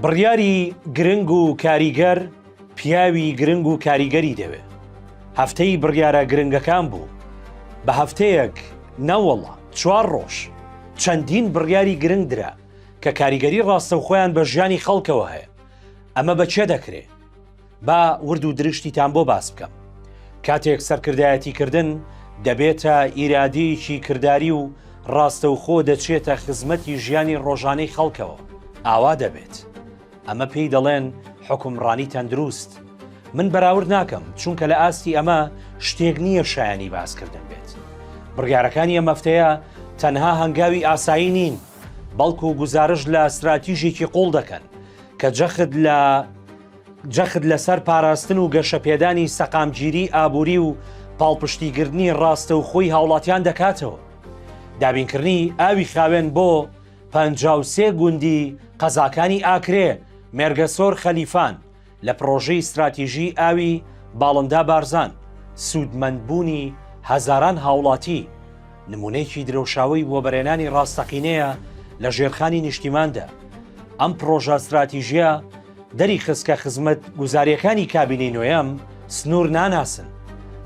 بڕیاری گرنگ و کاریگەر پیاوی گرنگ و کاریگەری دەوێت. هەفتەی بڕیارە گرنگەکان بوو بە هەفتەیەک نەوەڵە 4 ڕۆژ چەندین بڕیاری گرنگ درا کە کاریگەری ڕاستەوخۆیان بە ژیانی خەڵکەوە هەیە. ئەمە بە چێ دەکرێت؟ با ورد و درشتیتان بۆ باس بکەم. کاتێک سەرکردایەتیکردن دەبێتە ئیرادەیەکی کردداری و ڕاستەوخۆ دەچێتە خزمەتی ژیانی ڕۆژانەی خەڵکەوە. ئاوا دەبێت. ئەمە پێی دەڵێن حکومڕانی تەندروست. من بەراورد ناکەم چونکە لە ئاستی ئەمە شتێک نییە شایانی باسکردن بێت. بڕیارەکانی ئەم هەفتەیە تەنها هەنگاوی ئاسایی نین، بەڵکو و گزارش لە استراتیژێکی قوڵ دەکەن کە جەخت لەسەر پاراستن و گەشەپێدانی سەقامگیری ئابووری و پاڵپشتیگرنی ڕاستەوخۆی هاوڵاتیان دەکاتەوە. دابینکردنی ئاوی خاوێن بۆ 53 گوندی قەزاکانی ئاکرێ مێرگەسۆر خەلیفان لە پرۆژەی استراتیژی ئاوی باڵندا بارزان سوودمەندبوونی هەزاران هاوڵاتی نمونەیەکی درەوشاوی بۆ بەرێنانی ڕاستەقینەیە لە ژێرخانی نیشتیماندا. ئەم پرۆژە استراتیژیە دەری خستکە خزمەت گوزاریەکانی کابینەی نوێیەم سنوور ناناسن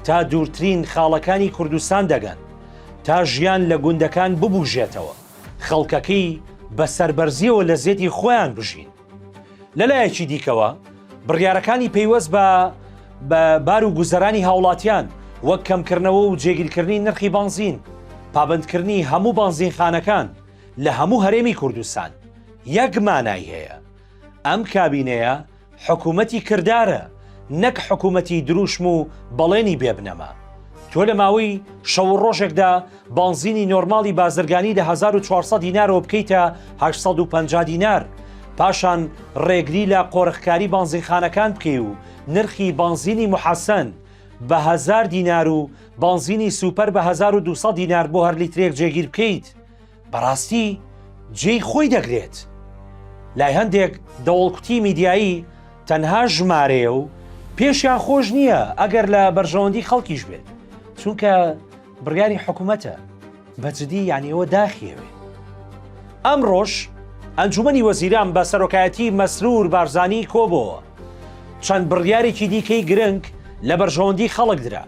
تا دوورترین خاڵەکانی کوردستان دەگەن تا ژیان لە گوندەکان ببوژێتەوە، خەڵکەکەی بە سەربەرزیەوە لە زێتی خۆیان بژین. لەلایەکی دیکەوە بڕیارەکانی پەیوەست بە بار و گوزەرانی هاوڵاتیان وەک کەمکردنەوە و جێگیرکردنی نرخی بانزین، پابندکردنی هەموو بانزینخانەکان لە هەموو هەرێمی کوردستان یەک مانای هەیە. ئەم کابینەیە حکوومەتی کردارە، نەک حکوومەتی دروشم و بەڵێنی بێبنەما. تۆ لە ماوەی شەو ڕۆژێکدا بانزینی نۆرماڵی بازرگانی لە 1400 دینارەوە بکەیتە 850 دینار، پاشان ڕێگری لە قۆرخکاری بانزینخانەکان بکەی و نرخی بانزینی محەسەن بە 1000 دینار و بانزینی سوپەر بە 1200 دینار بۆ هەر لیترێک جێگیر بکەیت، بەڕاستی جێی خۆی دەگرێت. لای هەندێک دەوڵکوتی میدیایی تەنها ژمارەیە و پێشیان خۆش نییە ئەگەر لە بەرژەوەندی خەڵکیش بێت، چونکە بڕیاری حکوومەتە بەجددی یانیەوە داخیەوێ. ئەمڕۆژ ئەنجومەنی وەزیران بە سەرۆکایەتی مەسرور بارزانی کۆبەوە چەند بڕیارێکی دیکەی گرنگ لە بەرژەوەندی خەڵک درا.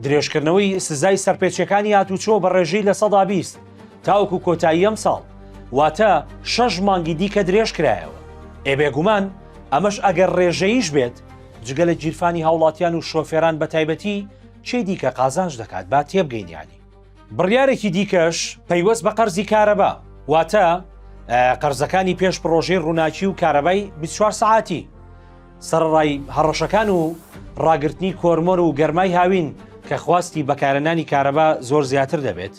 درێژکردنەوەی سزای سەرپێچەکانی هاتوچۆ بە ڕێژەی لە 120 تاوەکو کۆتایی ئەم ساڵ، واتە 6 مانگی دیکە درێژ کرایەوە. ئێبێگومان ئەمەش ئەگەر ڕێژەیش بێت جگە لە گیرفانی هاوڵاتیان و شۆفێران بە تایبەتی چێ دیکە قازانج دەکات با تێبگەینیانی. بڕیارێکی دیکەش پەیوەست بە قەرزی کارەبا، واتە قەرزەکانی پێش پرۆژەی ڕووناکی و کارەبای 24 ساعتی، سەرڕای هەڕەشەکان و ڕاگررتنی کۆرمۆر و گەرمای هاوین کە خواستی بەکارهێنانی کارەبا زۆر زیاتر دەبێت.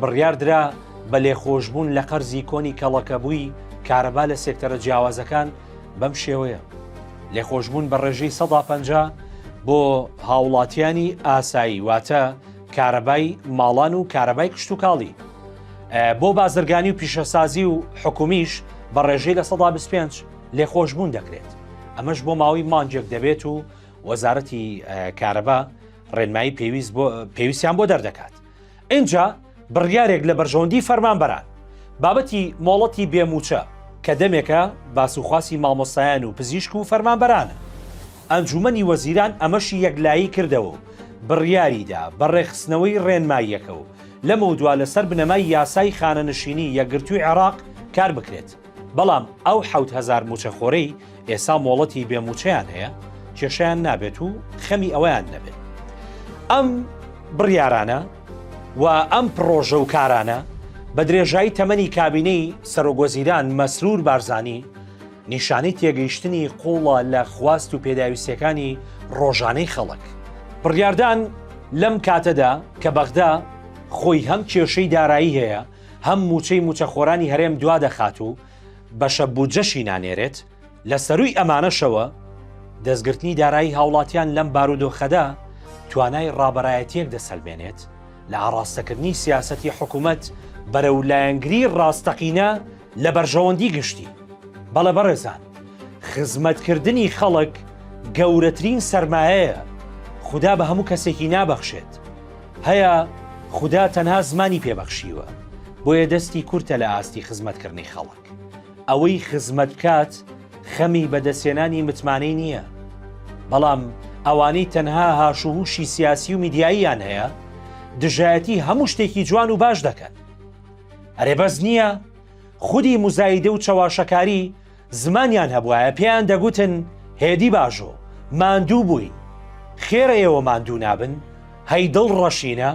بڕیاردرا بە لێخۆشبوون لە قەرزی کۆنی کەڵەکەبووی کارەبا لە سێکتەرە جیاوازەکان بەم شێوەیە. لێخۆشبوون بە ڕێژەی 150 بۆ هاوڵاتیانی ئاسایی، واتە کارەبای ماڵان و کارەبای کشت و کاڵی. بۆ بازرگانی و پیشەسازی و حکومیش بە ڕێژەی لە 125 لێخۆشبوون دەکرێت. ئەمەش بۆ ماوەی مانجێک دەبێت و وەزارەتی کارەبا ڕێنمایی پێویستیان بۆ دەردەکات. اینجا بڕیارێک لە بەرژەوەندی فەرمانبەران بابەتی مۆڵەتی بێموچە کە دەمێکە باسوخواسی مامۆستایان و پزیشک و فەرمانبەرانە. ئەنجومەنی وەزیران ئەمەشی یەکلایی کردەوە بڕیاریدا بە ڕێخستنەوەی ڕێنماییەکە و لەمە دوا لەسەر بنەمای یاسای خانەنشینی یەکگرتووی عێراق کار بکرێت. بەڵام ئەو 7000 موچەخۆرەی ئێسا مۆڵەتی بێموچەیان هەیە کێشەیان نابێت و خەمی ئەوەیان نەبێت. ئەم بڕیارانە و ئەم پرۆژە و کارانە بە درێژایی تەمەنی کابینەی سەرۆکوەزیران مەسرور بارزانی نیشانەی تێگەیشتنی قوڵە لە خواست و پێداویستیەکانی ڕۆژانەی خەڵک. بڕیاردان لەم کاتەدا کە بەغدا خۆی هەم کێشەی دارایی هەیە، هەم موچەی موچەخۆرانی هەرێم دوا دەخات و بەشە بودجەشی نانێرێت، لە سەرووی ئەمانەشەوە دەستگرتنی دارایی هاوڵاتیان لەم بارودۆخەدا توانای ڕابەرایەتیەک دەسەلمێنێت لە ئاڕاستەکردنی سیاسەتی حکوومەت بەرەو لایەنگری ڕاستەقینە لە بەرژەوەندی گشتی. بەڵێ بەڕێزان، خزمەتکردنی خەڵک گەورەترین سەرمایەیە. خوددا بە هەموو کەسێکی نابەخشێت. هەیە خوددا تەنها زمانی پێبەخشیوە، بۆیە دەستی کورتە لە ئاستی خزمەتکردنی خەڵک. ئەوەی خزمەت بکات خەمی بەدەستێنانی متمانەی نییە، بەڵام ئەوانەی تەنها هاشوهوشی سیاسی و میدیاییان هەیە دژایەتی هەموو شتێکی جوان و باش دەکەن. ئەرێ بەس نییە، خودی موزایدە و چەواشەکاری زمانیان هەبوایە پێیان دەگوتن هێدی باشۆ ماندوو بووین، خێرە ئێوە ماندوو نابن، هەی دڵ ڕەشینە